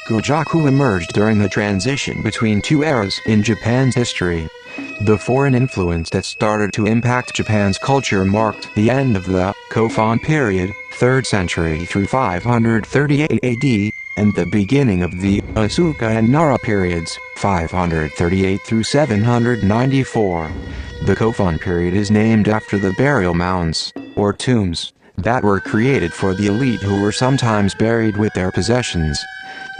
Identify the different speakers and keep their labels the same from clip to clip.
Speaker 1: Gagaku emerged during the transition between two eras in Japan's history. The foreign influence that started to impact Japan's culture marked the end of the Kofun period, 3rd century through 538 AD, and the beginning of the Asuka and Nara periods, 538 through 794. The Kofun period is named after the burial mounds, or tombs, that were created for the elite who were sometimes buried with their possessions.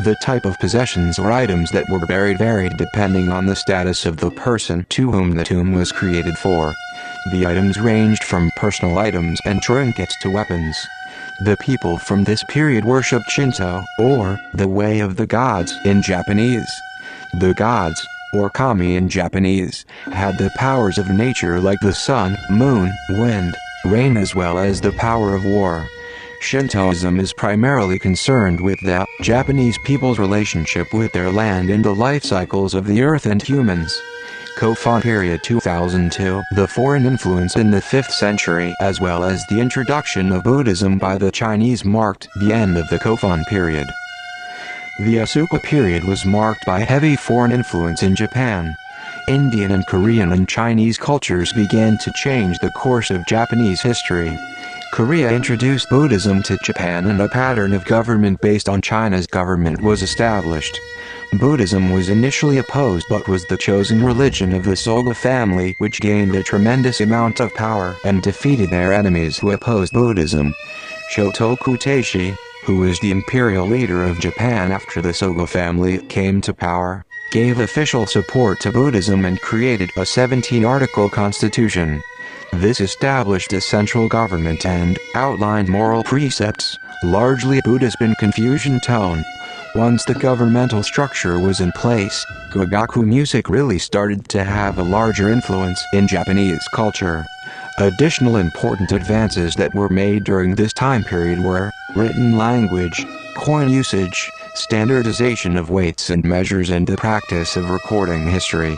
Speaker 1: The type of possessions or items that were buried varied depending on the status of the person to whom the tomb was created for. The items ranged from personal items and trinkets to weapons. The people from this period worshipped Shinto, or the Way of the Gods in Japanese. The gods, or kami in Japanese, had the powers of nature like the sun, moon, wind, rain, as well as the power of war. Shintoism is primarily concerned with the Japanese people's relationship with their land and the life cycles of the earth and humans. Kofun period 2002. The foreign influence in the 5th century as well as the introduction of Buddhism by the Chinese marked the end of the Kofun period. The Asuka period was marked by heavy foreign influence in Japan. Indian and Korean and Chinese cultures began to change the course of Japanese history. Korea introduced Buddhism to Japan and a pattern of government based on China's government was established. Buddhism was initially opposed but was the chosen religion of the Soga family, which gained a tremendous amount of power and defeated their enemies who opposed Buddhism. Shotoku Teishi, who was the imperial leader of Japan after the Soga family came to power, gave official support to Buddhism and created a 17-article constitution. This established a central government and outlined moral precepts, largely Buddhist in Confucian tone. Once the governmental structure was in place, Gagaku music really started to have a larger influence in Japanese culture. Additional important advances that were made during this time period were written language, coin usage, standardization of weights and measures, and the practice of recording history.